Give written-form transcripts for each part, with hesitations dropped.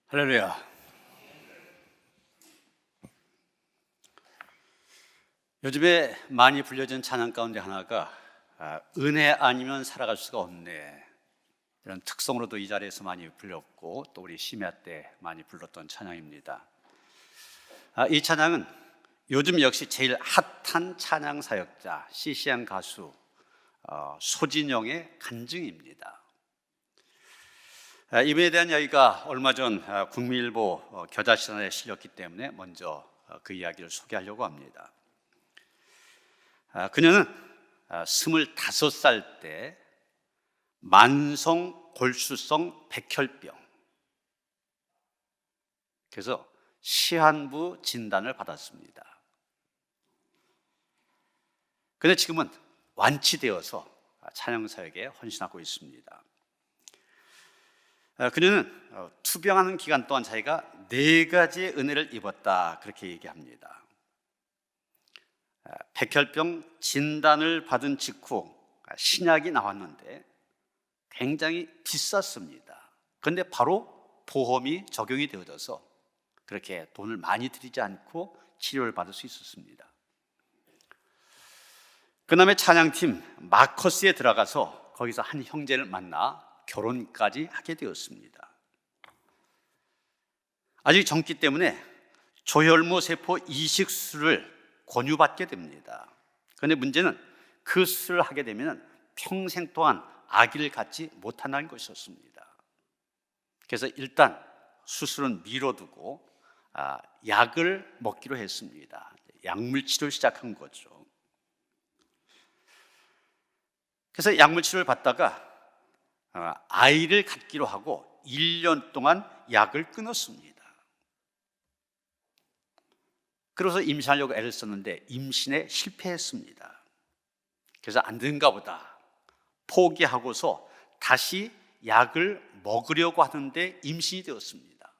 할렐루야. 요즘에 많이 불려진 찬양 가운데 하나가 은혜 아니면 살아갈 수가 없네, 이런 특성으로도 이 자리에서 많이 불렸고 또 우리 심야 때 많이 불렀던 찬양입니다. 이 찬양은 요즘 역시 제일 핫한 찬양 사역자 CCN 가수 소진영의 간증입니다. 이분에 대한 이야기가 얼마 전 국민일보 겨자신화에 실렸기 때문에 먼저 그 이야기를 소개하려고 합니다. 그녀는 25살 때 만성 골수성 백혈병, 그래서 시한부 진단을 받았습니다. 그런데 지금은 완치되어서 찬양사역에 헌신하고 있습니다. 그녀는 투병하는 기간 동안 자기가 4가지의 은혜를 입었다, 그렇게 얘기합니다. 백혈병 진단을 받은 직후 신약이 나왔는데 굉장히 비쌌습니다. 그런데 바로 보험이 적용이 되어져서 그렇게 돈을 많이 들이지 않고 치료를 받을 수 있었습니다. 그 다음에 찬양팀 마커스에 들어가서 거기서 한 형제를 만나 결혼까지 하게 되었습니다. 아직 젊기 때문에 조혈모 세포 이식 수술을 권유받게 됩니다. 그런데 문제는 그 수술을 하게 되면 평생 동안 아기를 갖지 못한다는 것이었습니다. 그래서 일단 수술은 미뤄두고 약을 먹기로 했습니다. 약물 치료를 시작한 거죠. 그래서 약물 치료를 받다가 아이를 갖기로 하고 1년 동안 약을 끊었습니다. 그래서 임신하려고 애를 썼는데 임신에 실패했습니다. 그래서 안 되는가 보다 포기하고서 다시 약을 먹으려고 하는데 임신이 되었습니다.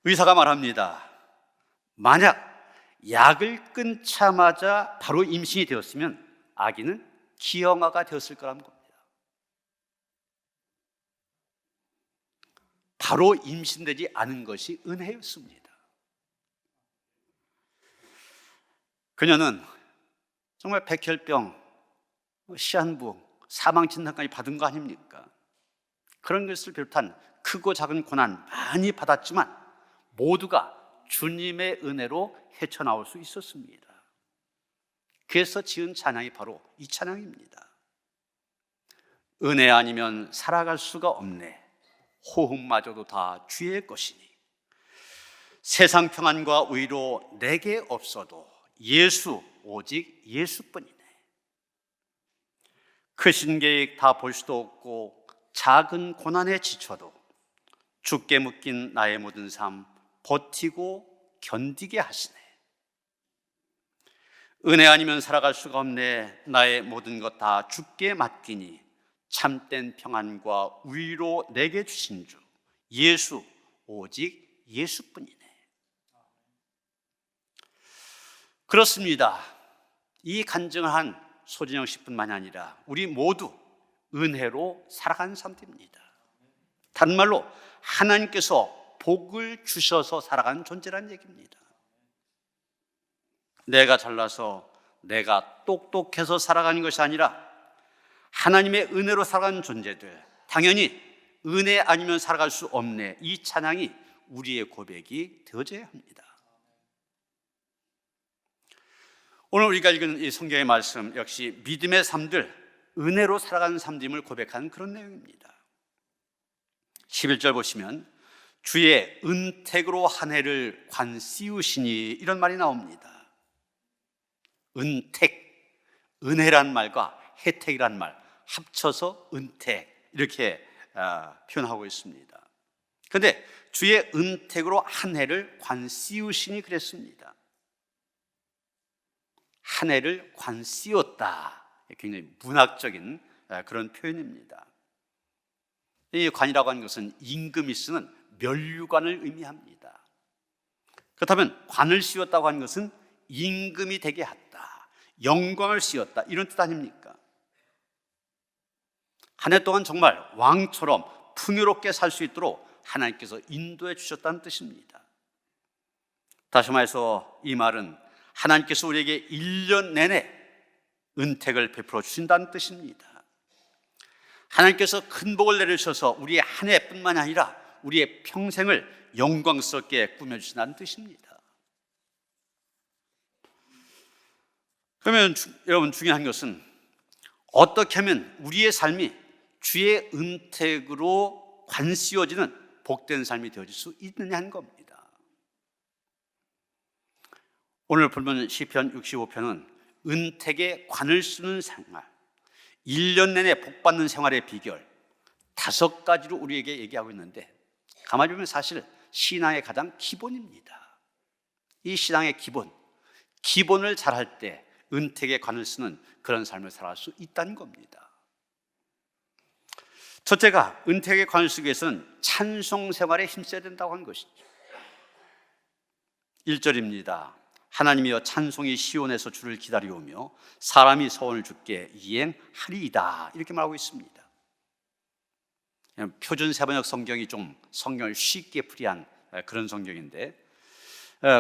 의사가 말합니다. 만약 약을 끊자마자 바로 임신이 되었으면 아기는 기형아가 되었을 거라는 겁니다. 바로 임신되지 않은 것이 은혜였습니다. 그녀는 정말 백혈병, 시한부, 사망 진단까지 받은 거 아닙니까? 그런 것을 비롯한 크고 작은 고난 많이 받았지만 모두가 주님의 은혜로 헤쳐나올 수 있었습니다. 그래서 지은 찬양이 바로 이 찬양입니다. 은혜 아니면 살아갈 수가 없네, 호흡마저도 다 주의 것이니 세상 평안과 위로 내게 없어도 예수, 오직 예수뿐이네. 크신 계획 다 볼 수도 없고 작은 고난에 지쳐도 주께 묶인 나의 모든 삶 버티고 견디게 하시네. 은혜 아니면 살아갈 수가 없네, 나의 모든 것 다 주께 맡기니 참된 평안과 위로 내게 주신 주 예수, 오직 예수뿐이네. 그렇습니다. 이 간증을 한 소진영 씨뿐만이 아니라 우리 모두 은혜로 살아가는 사람들입니다. 다른 말로 하나님께서 복을 주셔서 살아가는 존재라는 얘기입니다. 내가 잘나서 내가 똑똑해서 살아가는 것이 아니라 하나님의 은혜로 살아가는 존재들, 당연히 은혜 아니면 살아갈 수 없네, 이 찬양이 우리의 고백이 되어져야 합니다. 오늘 우리가 읽은 이 성경의 말씀 역시 믿음의 삶들, 은혜로 살아가는 삶임을 고백하는 그런 내용입니다. 11절 보시면 주의 은택으로 한 해를 관씌우시니, 이런 말이 나옵니다. 은택, 은혜란 말과 혜택이란 말 합쳐서 은택, 이렇게 표현하고 있습니다. 그런데 주의 은택으로 한 해를 관씌우시니 그랬습니다. 한 해를 관씌웠다, 굉장히 문학적인 그런 표현입니다. 이 관이라고 하는 것은 임금이 쓰는 면류관을 의미합니다. 그렇다면 관을 씌웠다고 하는 것은 임금이 되게 했다, 영광을 씌웠다, 이런 뜻 아닙니까? 한 해 동안 정말 왕처럼 풍요롭게 살 수 있도록 하나님께서 인도해 주셨다는 뜻입니다. 다시 말해서 이 말은 하나님께서 우리에게 1년 내내 은택을 베풀어 주신다는 뜻입니다. 하나님께서 큰 복을 내리셔서 우리의 한 해뿐만 아니라 우리의 평생을 영광스럽게 꾸며주신다는 뜻입니다. 그러면 여러분, 중요한 것은 어떻게 하면 우리의 삶이 주의 은택으로 관씌워지는 복된 삶이 되어질 수 있느냐 하는 겁니다. 오늘 본문 시편 65편은 은택에 관을 쓰는 생활, 1년 내내 복받는 생활의 비결 5가지로 우리에게 얘기하고 있는데, 가만히 보면 사실 신앙의 가장 기본입니다. 이 신앙의 기본을 잘할 때 은택에 관을 쓰는 그런 삶을 살아갈 수 있다는 겁니다. 첫째가, 은택에 관을 쓰기 위해서는 찬송 생활에 힘써야 된다고 하는 것이죠. 1절입니다. 하나님이여 찬송이 시온에서 주를 기다리오며 사람이 서원을 주께 이행하리이다, 이렇게 말하고 있습니다. 표준 세번역 성경이 좀 성경을 쉽게 풀이한 그런 성경인데,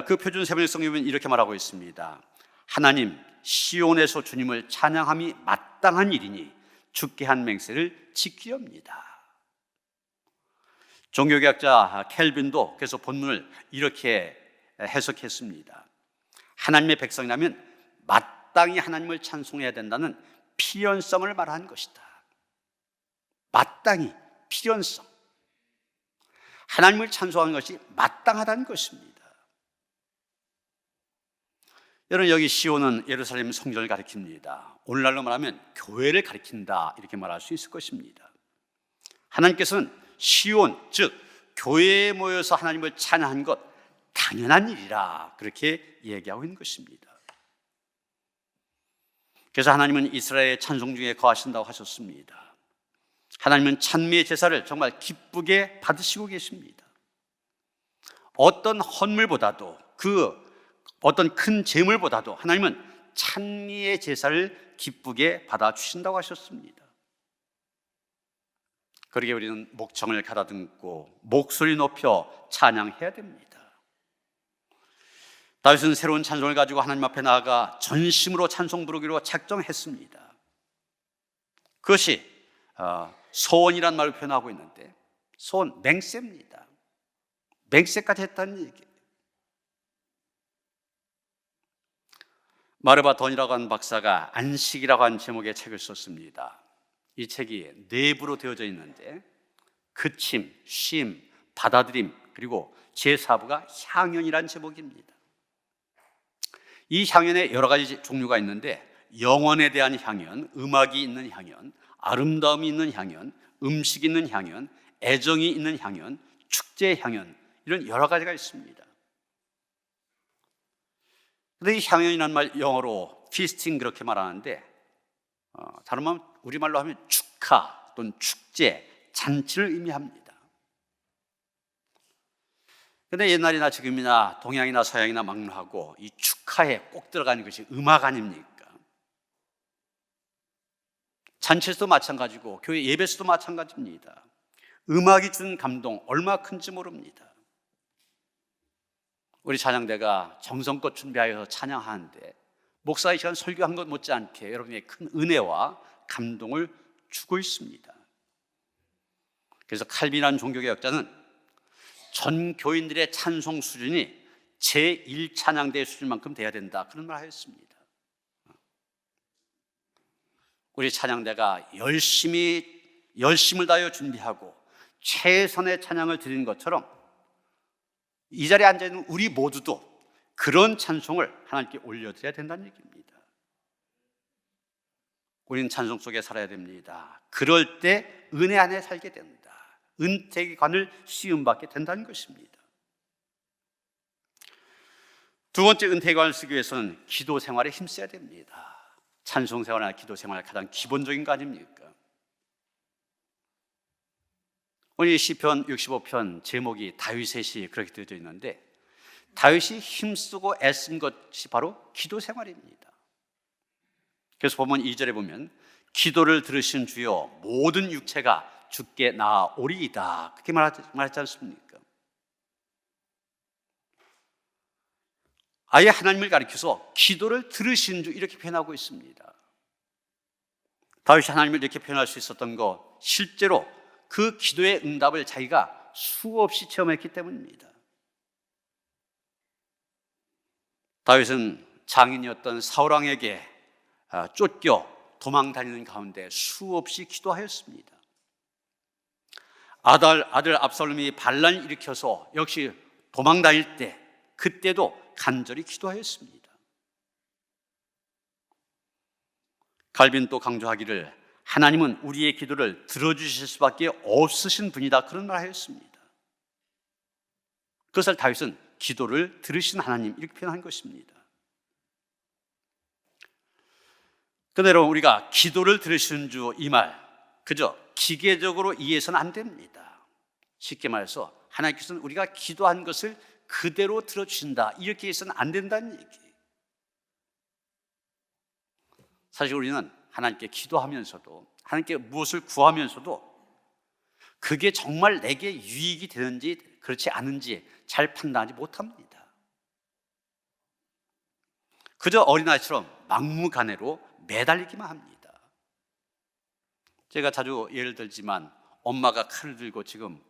그 표준 세번역 성경은 이렇게 말하고 있습니다. 하나님, 시온에서 주님을 찬양함이 마땅한 일이니 주께 한 맹세를 지키옵니다. 종교개혁자 켈빈도 그래서 본문을 이렇게 해석했습니다. 하나님의 백성이라면 마땅히 하나님을 찬송해야 된다는 필연성을 말하는 것이다. 마땅히, 필연성. 하나님을 찬송하는 것이 마땅하다는 것입니다. 여러분, 여기 시온은 예루살렘 성전을 가리킵니다. 오늘날로 말하면 교회를 가리킨다, 이렇게 말할 수 있을 것입니다. 하나님께서는 시온, 즉 교회에 모여서 하나님을 찬양한 것 당연한 일이라, 그렇게 얘기하고 있는 것입니다. 그래서 하나님은 이스라엘의 찬송 중에 거하신다고 하셨습니다. 하나님은 찬미의 제사를 정말 기쁘게 받으시고 계십니다. 어떤 헌물보다도, 어떤 큰 재물보다도 하나님은 찬미의 제사를 기쁘게 받아주신다고 하셨습니다. 그러기에 우리는 목청을 가다듬고 목소리 높여 찬양해야 됩니다. 다윗은 새로운 찬송을 가지고 하나님 앞에 나아가 전심으로 찬송 부르기로 작정했습니다. 그것이 소원이란 말을 표현하고 있는데, 소원, 맹세입니다. 맹세까지 했다는 얘기예요. 마르바 던이라고 하는 박사가 안식이라고 하는 제목의 책을 썼습니다. 이 책이 내부로 되어져 있는데 그침, 쉼, 받아들임, 그리고 제4부가 향연이라는 제목입니다. 이 향연에 여러 가지 종류가 있는데, 영혼에 대한 향연, 음악이 있는 향연, 아름다움이 있는 향연, 음식 있는 향연, 애정이 있는 향연, 축제의 향연, 이런 여러 가지가 있습니다. 그런데 이 향연이라는 말, 영어로 피스팅 그렇게 말하는데, 다른 말 우리말로 하면 축하 또는 축제, 잔치를 의미합니다. 그런데 옛날이나 지금이나 동양이나 서양이나 막론하고 이 축하에 꼭 들어가는 것이 음악 아닙니까? 잔치에서도 마찬가지고 교회 예배에서도 마찬가지입니다. 음악이 주는 감동 얼마나 큰지 모릅니다. 우리 찬양대가 정성껏 준비하여서 찬양하는데 목사의 시간 설교한 것 못지않게 여러분에게 큰 은혜와 감동을 주고 있습니다. 그래서 칼빈이라는 종교개혁자는 전 교인들의 찬송 수준이 제1찬양대 수준만큼 돼야 된다, 그런 말을 하였습니다. 우리 찬양대가 열심을 다하여 준비하고 최선의 찬양을 드리는 것처럼 이 자리에 앉아있는 우리 모두도 그런 찬송을 하나님께 올려드려야 된다는 얘기입니다. 우리는 찬송 속에 살아야 됩니다. 그럴 때 은혜 안에 살게 된다. 은택의 관을 씌움받게 된다는 것입니다. 두 번째, 은택의 관을 쓰기 위해서는 기도 생활에 힘써야 됩니다. 찬송 생활이나 기도 생활 가장 기본적인 거 아닙니까? 오늘 시편 65편 제목이 다윗의 시 그렇게 되어져 있는데, 다윗이 힘쓰고 애쓴 것이 바로 기도 생활입니다. 그래서 보면 2절에 보면 기도를 들으신 주여 모든 육체가 주께 나아오리이다. 그렇게 말했지 않습니까? 아예 하나님을 가리켜서 기도를 들으신 줄 이렇게 표현하고 있습니다. 다윗이 하나님을 이렇게 표현할 수 있었던 거, 실제로 그 기도의 응답을 자기가 수없이 체험했기 때문입니다. 다윗은 장인이었던 사울왕에게 쫓겨 도망다니는 가운데 수없이 기도하였습니다. 아들 압살롬이 반란을 일으켜서 역시 도망다닐 때 그때도 간절히 기도하였습니다. 갈빈 또 강조하기를 하나님은 우리의 기도를 들어주실 수밖에 없으신 분이다, 그런 말 하였습니다. 그것을 다윗은 기도를 들으신 하나님 이렇게 표현한 것입니다. 그대로 우리가 기도를 들으시는 주 이 말 그저 기계적으로 이해해서는 안 됩니다. 쉽게 말해서 하나님께서는 우리가 기도한 것을 그대로 들어주신다 이렇게 해서는 안 된다는 얘기. 사실 우리는 하나님께 기도하면서도, 하나님께 무엇을 구하면서도 그게 정말 내게 유익이 되는지 그렇지 않은지 잘 판단하지 못합니다. 그저 어린아이처럼 막무가내로 매달리기만 합니다. 제가 자주 예를 들지만 엄마가 칼을 들고 지금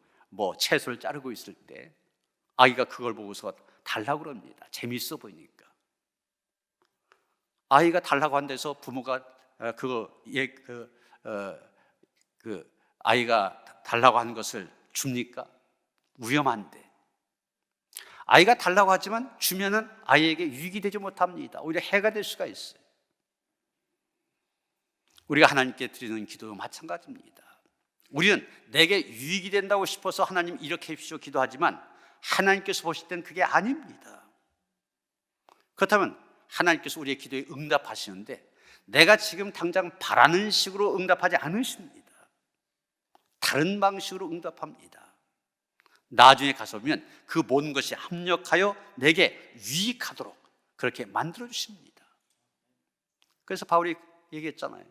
채소를 자르고 있을 때 아이가 그걸 보고서 달라고 그럽니다. 재미있어 보이니까. 아이가 달라고 한 데서 부모가 아이가 달라고 하는 것을 줍니까? 위험한데. 아이가 달라고 하지만 주면은 아이에게 유익이 되지 못합니다. 오히려 해가 될 수가 있어요. 우리가 하나님께 드리는 기도도 마찬가지입니다. 우리는 내게 유익이 된다고 싶어서 하나님 이렇게 해주시오 기도하지만 하나님께서 보실 땐 그게 아닙니다. 그렇다면 하나님께서 우리의 기도에 응답하시는데 내가 지금 당장 바라는 식으로 응답하지 않으십니다. 다른 방식으로 응답합니다. 나중에 가서 보면 그 모든 것이 합력하여 내게 유익하도록 그렇게 만들어 주십니다. 그래서 바울이 얘기했잖아요.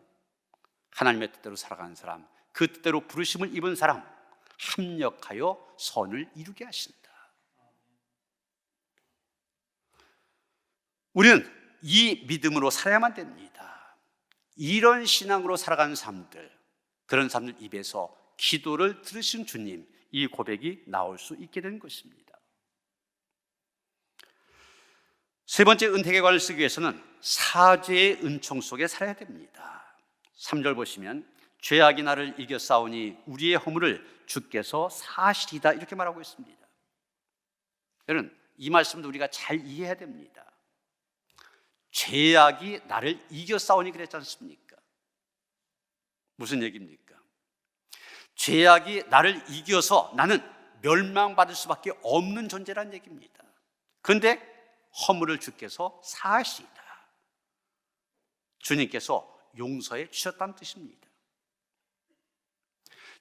하나님의 뜻대로 살아가는 사람, 그 뜻대로 부르심을 입은 사람, 합력하여 선을 이루게 하신다. 우리는 이 믿음으로 살아야만 됩니다. 이런 신앙으로 살아가는 사람들, 그런 사람들 입에서 기도를 들으신 주님, 이 고백이 나올 수 있게 된 것입니다. 세 번째 은혜계관을 쓰기 위해서는 사죄의 은총 속에 살아야 됩니다. 3절 보시면 죄악이 나를 이겨 싸우니 우리의 허물을 주께서 사시리다 이렇게 말하고 있습니다. 여러분, 이 말씀도 우리가 잘 이해해야 됩니다. 죄악이 나를 이겨 싸우니 그랬지 않습니까? 무슨 얘기입니까? 죄악이 나를 이겨서 나는 멸망받을 수밖에 없는 존재란 얘기입니다. 그런데 허물을 주께서 사하시다. 주님께서 용서해 주셨다는 뜻입니다.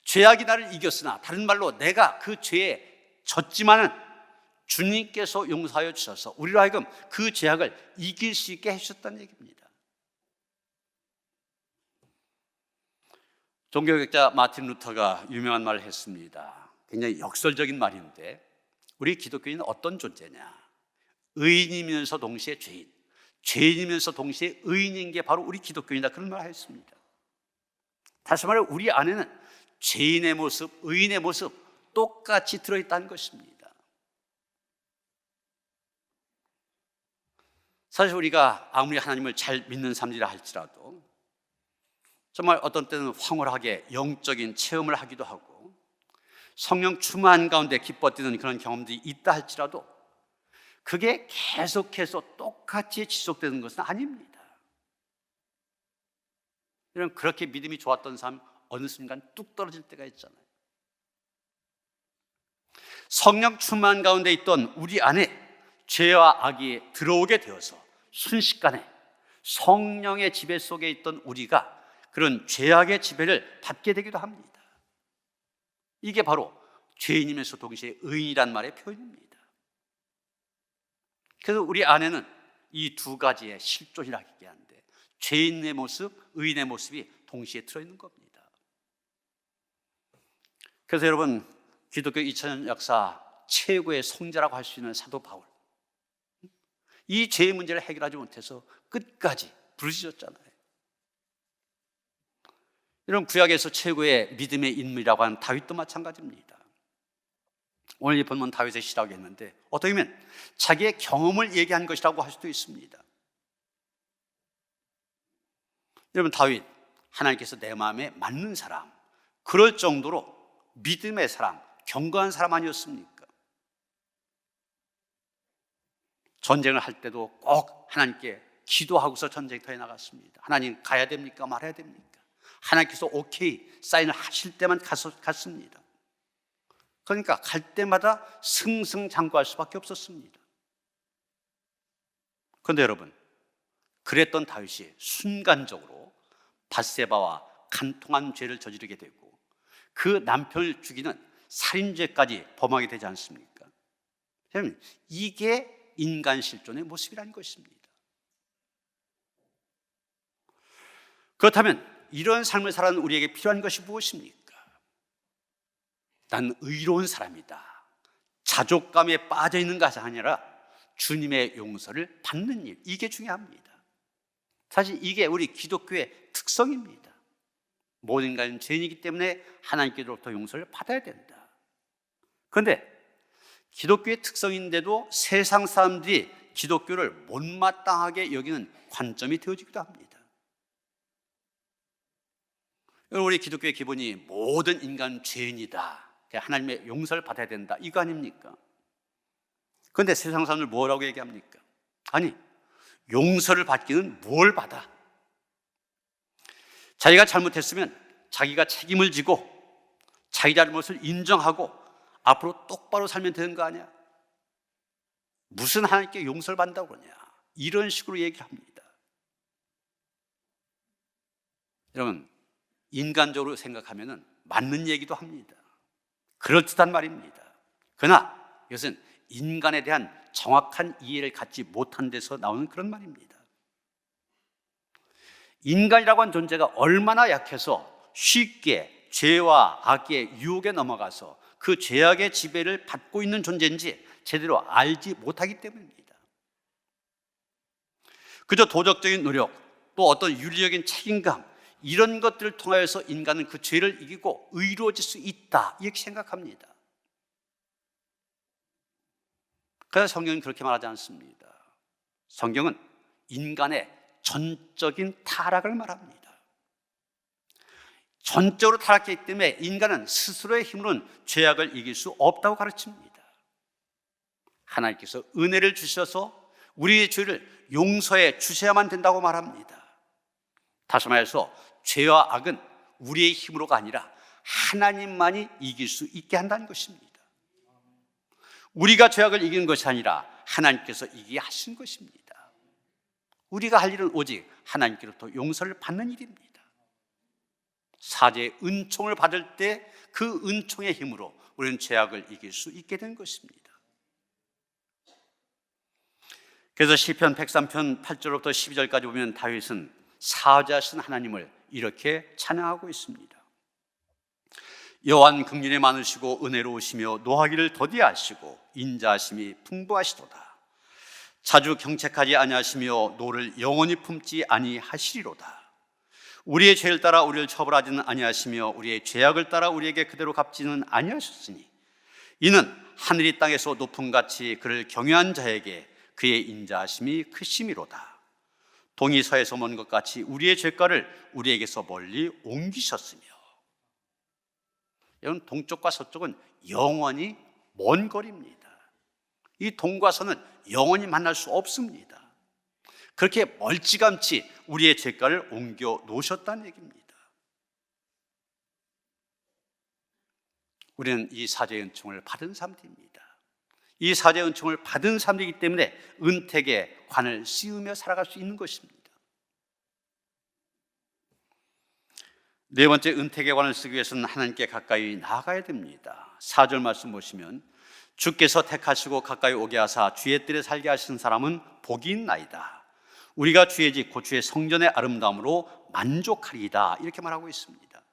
죄악이 나를 이겼으나, 다른 말로 내가 그 죄에 졌지만은 주님께서 용서하여 주셔서 우리로 하여금 그 죄악을 이길 수 있게 해주셨다는 얘기입니다. 종교개혁자 마틴 루터가 유명한 말을 했습니다. 굉장히 역설적인 말인데, 우리 기독교인은 어떤 존재냐? 의인이면서 동시에 죄인, 죄인이면서 동시에 의인인 게 바로 우리 기독교인이다, 그런 말을 했습니다. 다시 말해 우리 안에는 죄인의 모습, 의인의 모습 똑같이 들어있다는 것입니다. 사실 우리가 아무리 하나님을 잘 믿는 사람이라 할지라도 정말 어떤 때는 황홀하게 영적인 체험을 하기도 하고 성령 충만 가운데 기뻐 뛰는 그런 경험들이 있다 할지라도 그게 계속해서 똑같이 지속되는 것은 아닙니다. 여러분, 그렇게 믿음이 좋았던 사람 어느 순간 뚝 떨어질 때가 있잖아요. 성령 충만 가운데 있던 우리 안에 죄와 악이 들어오게 되어서 순식간에 성령의 지배 속에 있던 우리가 그런 죄악의 지배를 받게 되기도 합니다. 이게 바로 죄인이면서 동시에 의인이란 말의 표현입니다. 그래서 우리 안에는 이 두 가지의 실존이라기 한데 죄인의 모습, 의인의 모습이 동시에 들어있는 겁니다. 그래서 여러분, 기독교 2000년 역사 최고의 성자라고 할 수 있는 사도 바울, 이 죄의 문제를 해결하지 못해서 끝까지 부르짖었잖아요. 이런 구약에서 최고의 믿음의 인물이라고 하는 다윗도 마찬가지입니다. 오늘 이 본문 다윗의 시라고 했는데 어떻게 보면 자기의 경험을 얘기한 것이라고 할 수도 있습니다. 여러분, 다윗, 하나님께서 내 마음에 맞는 사람, 그럴 정도로 믿음의 사람, 견고한 사람 아니었습니까? 전쟁을 할 때도 꼭 하나님께 기도하고서 전쟁터에 나갔습니다. 하나님, 가야 됩니까? 말아야 됩니까? 하나님께서 오케이 사인을 하실 때만 갔습니다. 그러니까 갈 때마다 승승장구할 수밖에 없었습니다. 그런데 여러분, 그랬던 다윗이 순간적으로 밧세바와 간통한 죄를 저지르게 되고 그 남편을 죽이는 살인죄까지 범하게 되지 않습니까? 여러분, 이게 인간 실존의 모습이라는 것입니다. 그렇다면 이런 삶을 살아가는 우리에게 필요한 것이 무엇입니까? 난 의로운 사람이다, 자족감에 빠져있는 것이 아니라 주님의 용서를 받는 일, 이게 중요합니다. 사실 이게 우리 기독교의 특성입니다. 모든 인간은 죄인이기 때문에 하나님께로부터 용서를 받아야 된다. 그런데 기독교의 특성인데도 세상 사람들이 기독교를 못마땅하게 여기는 관점이 되어지기도 합니다. 우리 기독교의 기본이 모든 인간 죄인이다, 하나님의 용서를 받아야 된다, 이거 아닙니까? 그런데 세상 사람들 뭐라고 얘기합니까? 아니, 용서를 받기는 뭘 받아? 자기가 잘못했으면 자기가 책임을 지고 자기 잘못을 인정하고 앞으로 똑바로 살면 되는 거 아니야? 무슨 하나님께 용서를 받는다고 그러냐? 이런 식으로 얘기를 합니다. 여러분, 인간적으로 생각하면 맞는 얘기도 합니다. 그럴듯한 말입니다. 그러나 이것은 인간에 대한 정확한 이해를 갖지 못한 데서 나오는 그런 말입니다. 인간이라고 하는 존재가 얼마나 약해서 쉽게 죄와 악의 유혹에 넘어가서 그 죄악의 지배를 받고 있는 존재인지 제대로 알지 못하기 때문입니다. 그저 도덕적인 노력, 또 어떤 윤리적인 책임감, 이런 것들을 통하여서 인간은 그 죄를 이기고 의로워질 수 있다, 이렇게 생각합니다. 그래서 성경은 그렇게 말하지 않습니다. 성경은 인간의 전적인 타락을 말합니다. 전적으로 타락했기 때문에 인간은 스스로의 힘으로는 죄악을 이길 수 없다고 가르칩니다. 하나님께서 은혜를 주셔서 우리의 죄를 용서해 주셔야만 된다고 말합니다. 다시 말해서 죄와 악은 우리의 힘으로가 아니라 하나님만이 이길 수 있게 한다는 것입니다. 우리가 죄악을 이기는 것이 아니라 하나님께서 이기게 하신 것입니다. 우리가 할 일은 오직 하나님께로부터 용서를 받는 일입니다. 사죄의 은총을 받을 때 그 은총의 힘으로 우리는 죄악을 이길 수 있게 된 것입니다. 그래서 시편 103편 8절부터 12절까지 보면 다윗은 사죄하신 하나님을 이렇게 찬양하고 있습니다. 여호와는 긍휼이 많으시고 은혜로우시며 노하기를 더디하시고 인자하심이 풍부하시도다. 자주 경책하지 아니하시며 노를 영원히 품지 아니하시리로다. 우리의 죄를 따라 우리를 처벌하지는 아니하시며 우리의 죄악을 따라 우리에게 그대로 갚지는 아니하셨으니 이는 하늘이 땅에서 높음같이 그를 경외한 자에게 그의 인자하심이 크심이로다. 동이 서에서 먼 것 같이 우리의 죄가를 우리에게서 멀리 옮기셨으며. 여러분, 동쪽과 서쪽은 영원히 먼 거리입니다. 이 동과 서는 영원히 만날 수 없습니다. 그렇게 멀찌감치 우리의 죄가를 옮겨 놓으셨다는 얘기입니다. 우리는 이 사죄의 은총을 받은 사람들입니다. 이 사죄의 은총을 받은 사람들이기 때문에 은택의 관을 씌우며 살아갈 수 있는 것입니다. 네 번째, 은택의 관을 쓰기 위해서는 하나님께 가까이 나아가야 됩니다. 4절 말씀 보시면 주께서 택하시고 가까이 오게 하사 주의 뜰에 살게 하신 사람은 복이 있나이다. 우리가 주의 집 곧 주의 성전의 아름다움으로 만족하리이다, 이렇게 말하고 있습니다.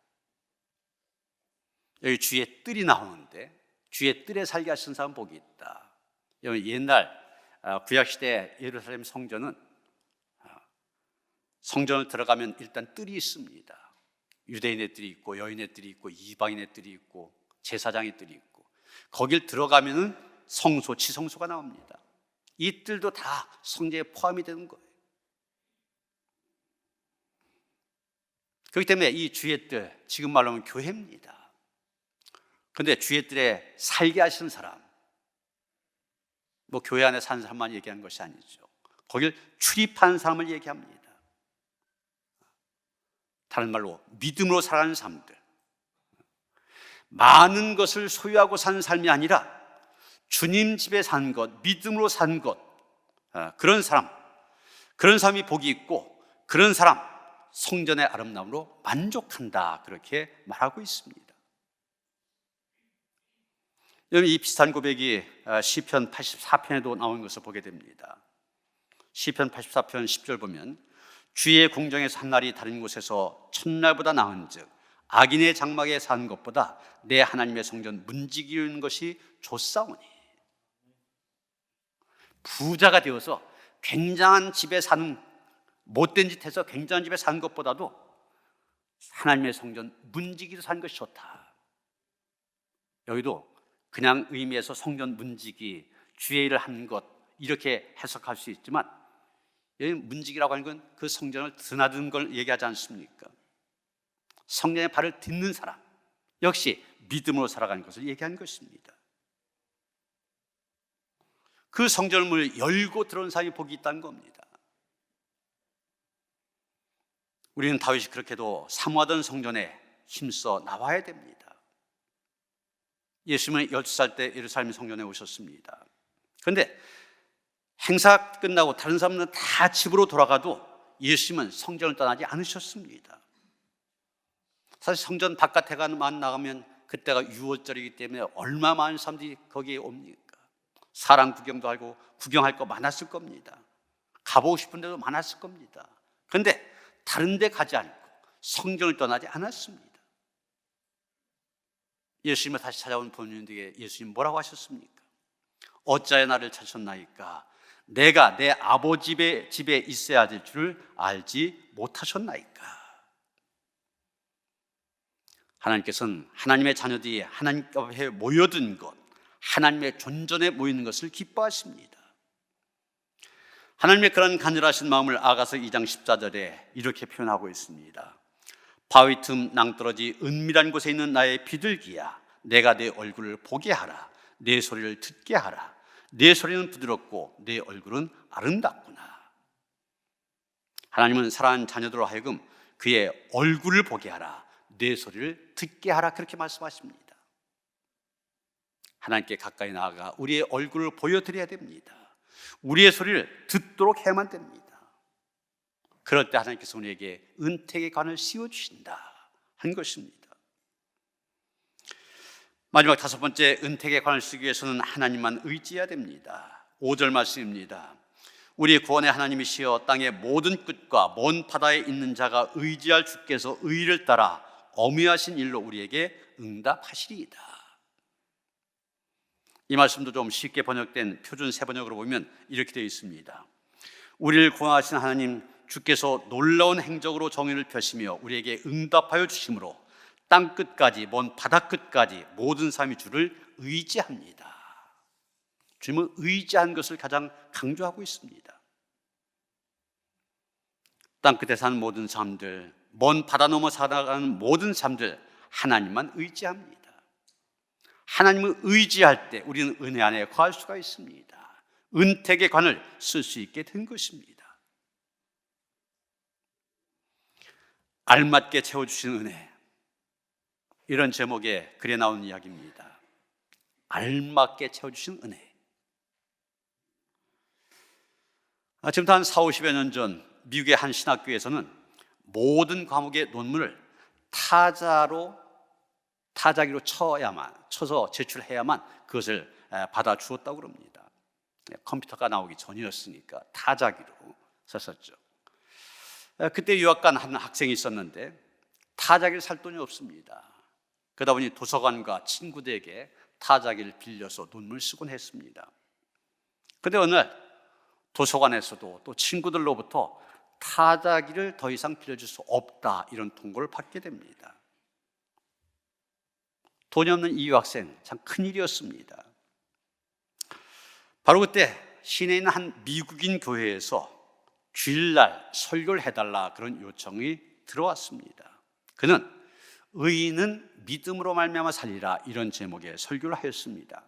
여기 주의 뜰이 나오는데 주의 뜰에 살게 하신 사람 복이 있다. 여러분, 옛날 구약시대 예루살렘 성전은 성전을 들어가면 일단 뜰이 있습니다. 유대인의 뜰이 있고 여인의 뜰이 있고 이방인의 뜰이 있고 제사장의 뜰이 있고, 거길 들어가면은 성소, 지성소가 나옵니다. 이 뜰도 다 성전에 포함이 되는 거예요. 그렇기 때문에 이 주의 뜰, 지금 말로 하면 교회입니다. 그런데 주의 뜰에 살게 하시는 사람, 뭐 교회 안에 사는 사람만 얘기하는 것이 아니죠. 거길 출입하는 사람을 얘기합니다. 다른 말로 믿음으로 살아가는 사람들, 많은 것을 소유하고 사는 삶이 아니라 주님 집에 사는 것, 믿음으로 사는 것, 그런 사람이 복이 있고, 그런 사람 성전의 아름다움으로 만족한다, 그렇게 말하고 있습니다. 여러분, 이 비슷한 고백이 시편 84편에도 나온 것을 보게 됩니다. 시편 84편 10절 보면 주의 궁정에서 한 날이 다른 곳에서 첫날보다 나은즉 악인의 장막에 사는 것보다 내 하나님의 성전 문지기는 것이 좋사오니. 부자가 되어서 굉장한 집에 사는, 못된 짓 해서 굉장한 집에 사는 것보다도 하나님의 성전 문지기로 사는 것이 좋다. 여기도 그냥 의미에서 성전 문지기, 주의 일을 하는 것, 이렇게 해석할 수 있지만, 여기 문지기라고 하는 건 그 성전을 드나드는 걸 얘기하지 않습니까? 성전의 발을 딛는 사람, 역시 믿음으로 살아가는 것을 얘기하는 것입니다. 그 성전을 문을 열고 들어온 사람이 복이 있다는 겁니다. 우리는 다윗이 그렇게도 사모하던 성전에 힘써 나와야 됩니다. 예수님은 12살 때 예루살렘 성전에 오셨습니다. 그런데 행사 끝나고 다른 사람들은 다 집으로 돌아가도 예수님은 성전을 떠나지 않으셨습니다. 사실 성전 바깥에만 나가면 그때가 6월절이기 때문에 얼마 많은 사람들이 거기에 옵니까? 사람 구경도 하고 구경할 거 많았을 겁니다. 가보고 싶은 데도 많았을 겁니다. 그런데 다른 데 가지 않고 성전을 떠나지 않았습니다. 예수님을 다시 찾아온 본인들에게 예수님 뭐라고 하셨습니까? 어찌하여 나를 찾으셨나이까? 내가 내 아버지 집에 있어야 될 줄을 알지 못하셨나이까? 하나님께서는 하나님의 자녀들이 하나님 앞에 모여든 것, 하나님의 존전에 모이는 것을 기뻐하십니다. 하나님의 그런 간절하신 마음을 아가서 2장 14절에 이렇게 표현하고 있습니다. 바위 틈 낭떠러지 은밀한 곳에 있는 나의 비둘기야, 내가 내 얼굴을 보게 하라. 내 소리를 듣게 하라. 내 소리는 부드럽고 내 얼굴은 아름답구나. 하나님은 사랑하는 자녀들로 하여금 그의 얼굴을 보게 하라, 내 소리를 듣게 하라, 그렇게 말씀하십니다. 하나님께 가까이 나아가 우리의 얼굴을 보여드려야 됩니다. 우리의 소리를 듣도록 해야만 됩니다. 그럴 때 하나님께서 우리에게 은택의 관을 씌워주신다 한 것입니다. 마지막 5번째, 은택의 관을 쓰기 위해서는 하나님만 의지해야 됩니다. 5절 말씀입니다. 우리 구원의 하나님이시여 땅의 모든 끝과 먼 바다에 있는 자가 의지할 주께서 의를 따라 어미하신 일로 우리에게 응답하시리이다. 이 말씀도 좀 쉽게 번역된 표준 세번역으로 보면 이렇게 되어 있습니다. 우리를 구원하신 하나님 주께서 놀라운 행적으로 정의를 펴시며 우리에게 응답하여 주심으로 땅 끝까지, 먼 바다 끝까지 모든 사람이 주를 의지합니다. 주님은 의지한 것을 가장 강조하고 있습니다. 땅 끝에 사는 모든 사람들, 먼 바다 넘어 살아가는 모든 사람들, 하나님만 의지합니다. 하나님을 의지할 때 우리는 은혜 안에 거할 수가 있습니다. 은택의 관을 쓸 수 있게 된 것입니다. 알맞게 채워주신 은혜, 이런 제목의 글에 나오는 이야기입니다. 알맞게 채워주신 은혜. 지금부터 한 40, 50여 년 전 미국의 한 신학교에서는 모든 과목의 논문을 타자기로 쳐서 제출해야만 그것을 받아 주었다고 그럽니다. 컴퓨터가 나오기 전이었으니까 타자기로 썼었죠. 그때 유학 간 한 학생이 있었는데 타자기를 살 돈이 없습니다. 그러다 보니 도서관과 친구들에게 타자기를 빌려서 논문을 쓰곤 했습니다. 그런데 어느 날 도서관에서도 또 친구들로부터 타자기를 더 이상 빌려줄 수 없다, 이런 통보를 받게 됩니다. 돈이 없는 이 유학생, 참 큰일이었습니다. 바로 그때 시내에 있는 한 미국인 교회에서 주일날 설교를 해달라, 그런 요청이 들어왔습니다. 그는 의인은 믿음으로 말미암아 살리라, 이런 제목의 설교를 하였습니다.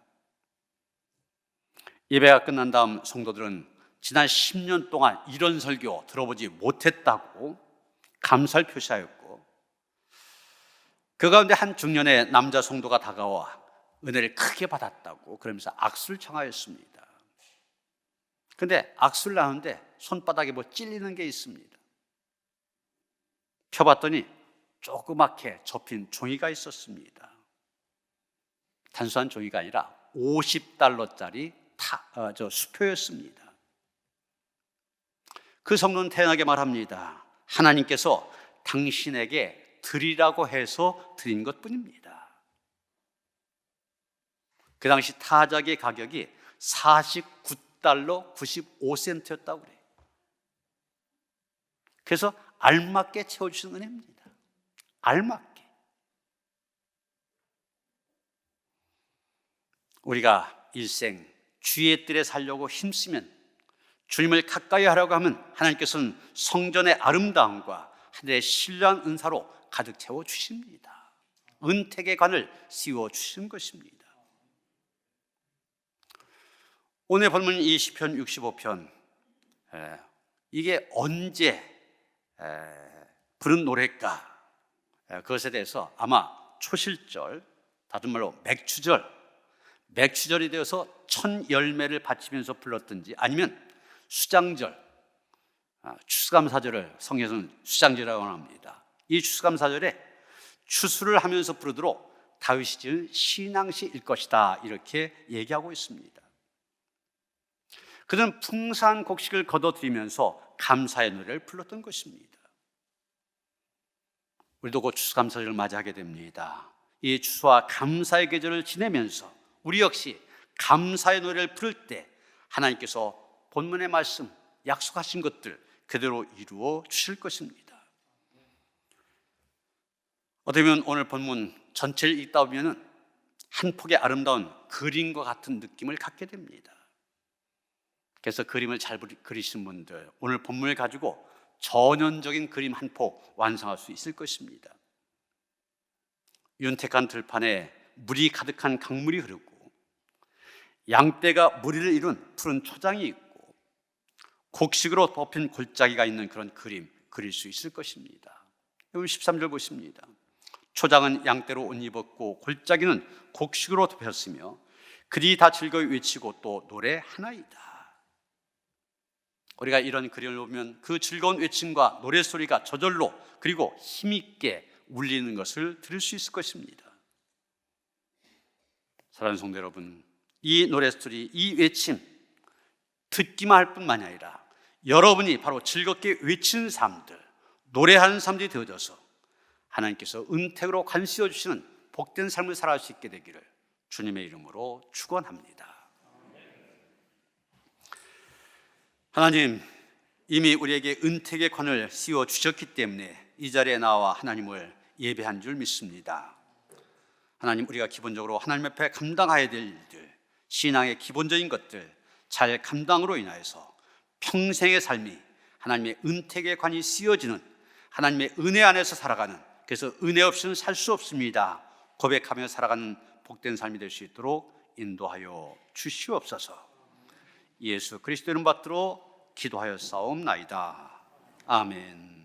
예배가 끝난 다음 성도들은 지난 10년 동안 이런 설교 들어보지 못했다고 감사를 표시하였고, 그 가운데 한 중년의 남자 성도가 다가와 은혜를 크게 받았다고 그러면서 악수를 청하였습니다. 그런데 악수를 나누는데 손바닥에 뭐 찔리는 게 있습니다. 펴봤더니 조그맣게 접힌 종이가 있었습니다. 단순한 종이가 아니라 $50짜리 수표였습니다. 그 성도는 태연하게 말합니다. 하나님께서 당신에게 드리라고 해서 드린 것뿐입니다. 그 당시 타자기의 가격이 $49.95였다고 그래요. 그래서 알맞게 채워주신 은혜입니다. 알맞게. 우리가 일생 주의 뜰에 살려고 힘쓰면, 주님을 가까이 하려고 하면 하나님께서는 성전의 아름다움과 하늘의 신령한 은사로 가득 채워 주십니다. 은택의 관을 씌워 주신 것입니다. 오늘 본문 이 시편 65편, 이게 언제 부른 노래일까? 그것에 대해서 아마 초실절, 다른 말로 맥추절이 되어서 천 열매를 바치면서 불렀든지, 아니면 수장절, 추수감사절을 성경에서는 수장절이라고 합니다. 이 추수감사절에 추수를 하면서 부르도록 다윗이 지은 신앙시일 것이다, 이렇게 얘기하고 있습니다. 그는 풍성한 곡식을 거둬들이면서 감사의 노래를 불렀던 것입니다. 우리도 곧 추수감사절을 맞이하게 됩니다. 이 추수와 감사의 계절을 지내면서 우리 역시 감사의 노래를 부를 때 하나님께서 본문의 말씀, 약속하신 것들 그대로 이루어 주실 것입니다. 어떻게 보면 오늘 본문 전체를 읽다 보면 한 폭의 아름다운 그림과 같은 느낌을 갖게 됩니다. 그래서 그림을 잘 그리시는 분들, 오늘 본문을 가지고 전형적인 그림 한 폭 완성할 수 있을 것입니다. 윤택한 들판에 물이 가득한 강물이 흐르고, 양떼가 무리를 이룬 푸른 초장이 있고, 곡식으로 덮인 골짜기가 있는 그런 그림 그릴 수 있을 것입니다. 여러분 13절 보십니다. 초장은 양떼로 옷 입었고 골짜기는 곡식으로 덮였으며 그들이 다 즐거이 외치고 또 노래하나이다. 우리가 이런 그림을 보면 그 즐거운 외침과 노래소리가 저절로 그리고 힘있게 울리는 것을 들을 수 있을 것입니다. 사랑하는 성도 여러분, 이 노래소리, 이 외침 듣기만 할 뿐만이 아니라 여러분이 바로 즐겁게 외치는 사람들, 노래하는 사람들이 되어져서 하나님께서 은택으로 관시어 주시는 복된 삶을 살아갈 수 있게 되기를 주님의 이름으로 축원합니다. 하나님, 이미 우리에게 은택의 관을 씌워 주셨기 때문에 이 자리에 나와 하나님을 예배한 줄 믿습니다. 하나님, 우리가 기본적으로 하나님 앞에 감당해야 될 일들, 신앙의 기본적인 것들 잘 감당으로 인하여서 평생의 삶이 하나님의 은택의 관이 씌워지는, 하나님의 은혜 안에서 살아가는, 그래서 은혜 없이는 살 수 없습니다 고백하며 살아가는 복된 삶이 될 수 있도록 인도하여 주시옵소서. 예수 그리스도 이름 받들어 기도하여 싸움나이다. 아멘.